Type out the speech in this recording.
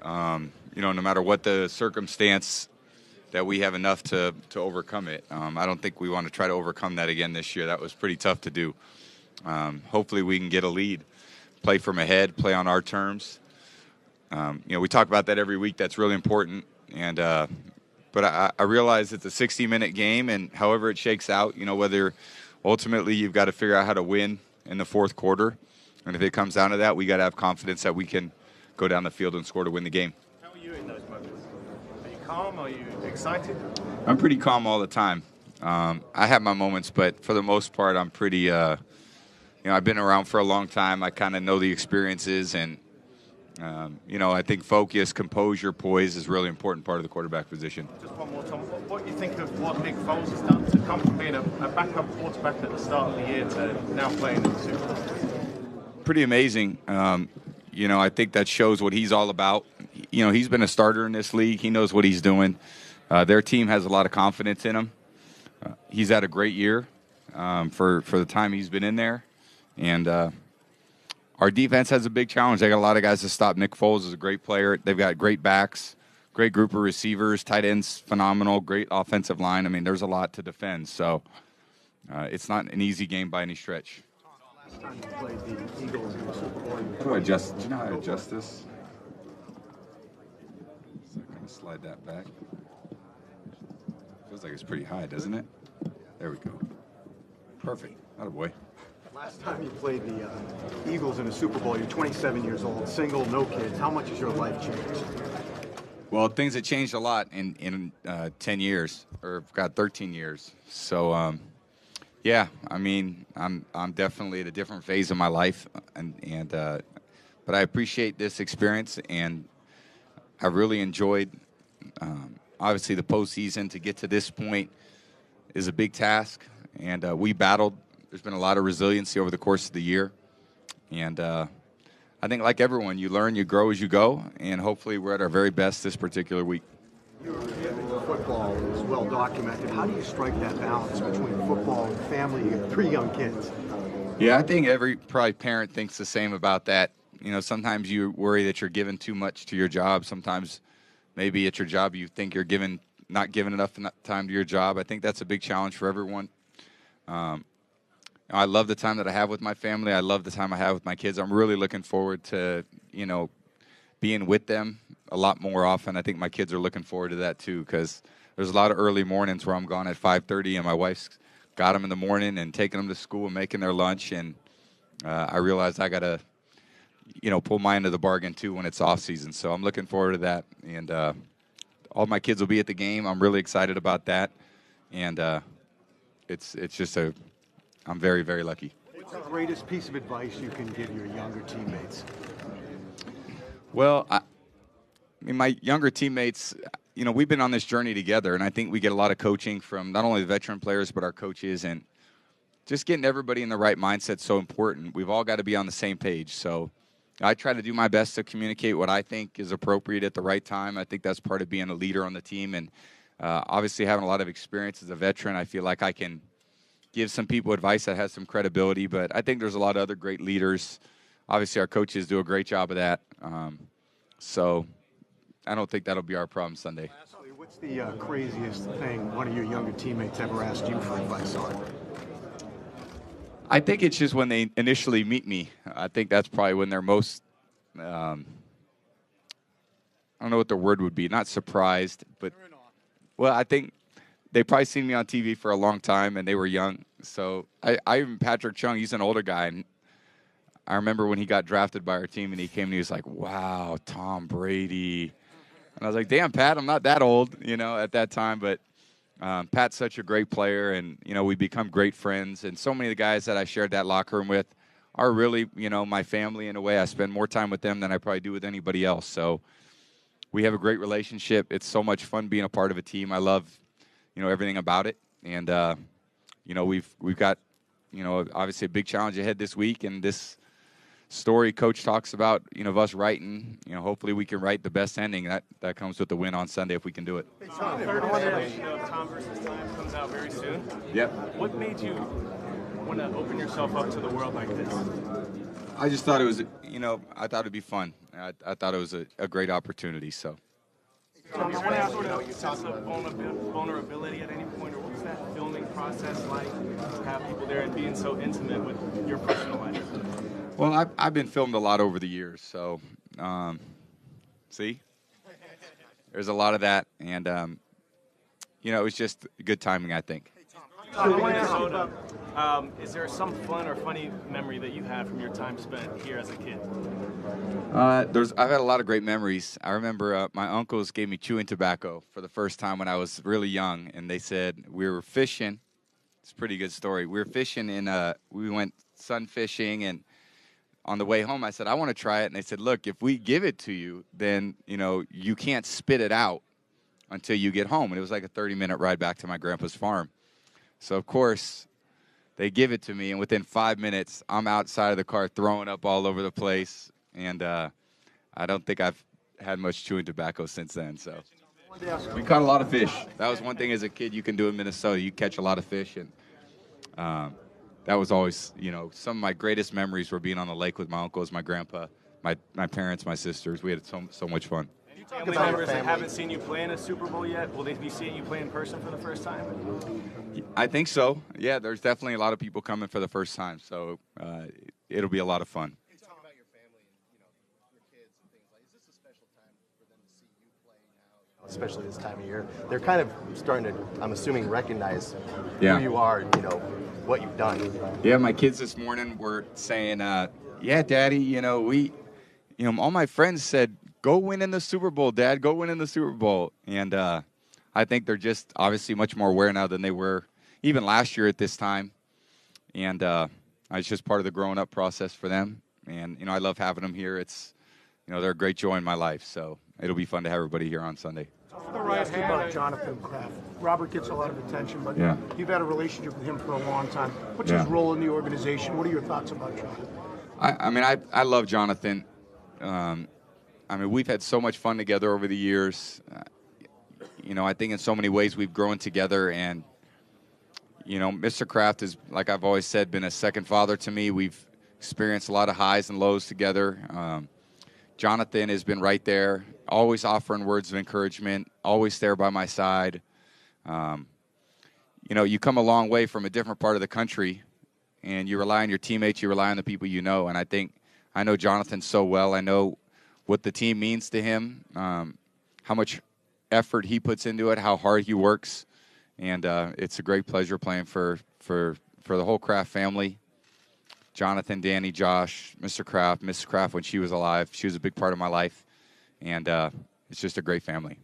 No matter what the circumstance, that we have enough to overcome it. I don't think we want to try to overcome that again this year. That was pretty tough to do. Hopefully we can get a lead, play from ahead, play on our terms. We talk about that every week. That's really important. But I realize it's a 60-minute game, and however it shakes out, whether ultimately you've got to figure out how to win in the fourth quarter. And if it comes down to that, we got to have confidence that we can go down the field and score to win the game. How are you in those moments? Are you calm? Are you excited? I'm pretty calm all the time. I have my moments, but for the most part, I'm pretty, I've been around for a long time. I kind of know the experiences, and I think focus, composure, poise is a really important part of the quarterback position. Just one more, Tom. What do you think of what Nick Foles has done to come from being a backup quarterback at the start of the year to now playing in the Super Bowl? Pretty amazing. I think that shows what he's all about. He's been a starter in this league. He knows what he's doing. Their team has a lot of confidence in him. He's had a great year for the time he's been in there. And our defense has a big challenge. They got a lot of guys to stop. Nick Foles is a great player. They've got great backs, great group of receivers, tight ends, phenomenal, great offensive line. I mean, there's a lot to defend. So it's not an easy game by any stretch. Last time you played the Eagles in the Super Bowl. Do you know how to adjust this? So I kind of slide that back. Feels like it's pretty high, doesn't it? There we go. Perfect. Attaboy. Last time you played the Eagles in a Super Bowl, you're 27 years old, single, no kids. How much has your life changed? Well, things have changed a lot in 10 years, or got 13 years. So, I'm definitely at a different phase of my life, but I appreciate this experience, and I really enjoyed. Obviously, the postseason to get to this point is a big task, and we battled. There's been a lot of resiliency over the course of the year. And I think like everyone, you learn, you grow as you go, and hopefully we're at our very best this particular week. Your commitment to football is well documented. How do you strike that balance between football and family? You have 3 young kids. Yeah, I think every probably parent thinks the same about that. Sometimes you worry that you're giving too much to your job. Sometimes maybe at your job you think you're not giving enough time to your job. I think that's a big challenge for everyone. I love the time that I have with my family. I love the time I have with my kids. I'm really looking forward to, being with them a lot more often. I think my kids are looking forward to that too, because there's a lot of early mornings where I'm gone at 5:30, and my wife's got them in the morning and taking them to school and making their lunch. And I realize I got to, pull my end of the bargain too when it's off season. So I'm looking forward to that. And all my kids will be at the game. I'm really excited about that. And it's just I'm very, very lucky. What's the greatest piece of advice you can give your younger teammates? Well, my younger teammates, we've been on this journey together, and I think we get a lot of coaching from not only the veteran players but our coaches, and just getting everybody in the right mindset is so important. We've all got to be on the same page. So I try to do my best to communicate what I think is appropriate at the right time. I think that's part of being a leader on the team, and obviously having a lot of experience as a veteran, I feel like I can give some people advice that has some credibility, but I think there's a lot of other great leaders. Obviously, our coaches do a great job of that. So I don't think that'll be our problem Sunday. What's the craziest thing one of your younger teammates ever asked you for advice on? I think it's just when they initially meet me. I think that's probably when they're most, I don't know what the word would be, not surprised, but, well, I think they've probably seen me on TV for a long time, and they were young. So even Patrick Chung, he's an older guy, and I remember when he got drafted by our team, and he came and he was like, wow, Tom Brady. And I was like, damn, Pat, I'm not that old, at that time. But Pat's such a great player, and, we become great friends. And so many of the guys that I shared that locker room with are really, my family in a way. I spend more time with them than I probably do with anybody else. So we have a great relationship. It's so much fun being a part of a team. I love everything about it. And, we've got, obviously a big challenge ahead this week. And this story Coach talks about, of us writing, hopefully we can write the best ending. That comes with the win on Sunday if we can do it. Tom, Tom versus Time comes out very soon. Yep. What made you want to open yourself up to the world like this? I just thought it was, I thought it'd be fun. I thought it was a great opportunity. So. Tom, I want to ask sort of sense of vulnerability at any point, or what was that filming process like to have people there and being so intimate with your personal life? Well, I've been filmed a lot over the years, so see, there's a lot of that, and it was just good timing, I think. I want to ask you about, is there some fun or funny memory that you have from your time spent here as a kid? I've had a lot of great memories. I remember my uncles gave me chewing tobacco for the first time when I was really young, and they said we were fishing. It's a pretty good story. We were fishing we went sun fishing, and on the way home, I said, I want to try it. And they said, look, if we give it to you, then, you can't spit it out until you get home. And it was like a 30-minute ride back to my grandpa's farm. So, of course, they give it to me, and within 5 minutes, I'm outside of the car throwing up all over the place. And I don't think I've had much chewing tobacco since then. So we caught a lot of fish. That was one thing as a kid you can do in Minnesota. You catch a lot of fish, and that was always, some of my greatest memories were being on the lake with my uncles, my grandpa, my parents, my sisters. We had so much fun. Family members that haven't seen you play in a Super Bowl yet, will they be seeing you play in person for the first time? I think so. Yeah, there's definitely a lot of people coming for the first time, so it'll be a lot of fun. Talk about your family and your kids and things like. Is this a special time for them to see you play now? Especially this time of year, they're kind of starting to, I'm assuming, recognize who you are. What you've done. Yeah, my kids this morning were saying, "Yeah, Daddy, all my friends said." Go win in the Super Bowl, Dad. Go win in the Super Bowl. And I think they're just obviously much more aware now than they were even last year at this time. And it's just part of the growing up process for them. And, I love having them here. It's, they're a great joy in my life. So it'll be fun to have everybody here on Sunday. I want to ask you about Jonathan Kraft. Robert gets a lot of attention, but you've had a relationship with him for a long time. What's his role in the organization? What are your thoughts about Jonathan? I love Jonathan. We've had so much fun together over the years. I think in so many ways we've grown together. And, Mr. Kraft is, like I've always said, been a second father to me. We've experienced a lot of highs and lows together. Jonathan has been right there, always offering words of encouragement, always there by my side. You come a long way from a different part of the country, and you rely on your teammates, you rely on the people you know. And I know Jonathan so well. I know what the team means to him, how much effort he puts into it, how hard he works, and it's a great pleasure playing for the whole Kraft family. Jonathan, Danny, Josh, Mr. Kraft, Mrs. Kraft when she was alive. She was a big part of my life, and it's just a great family.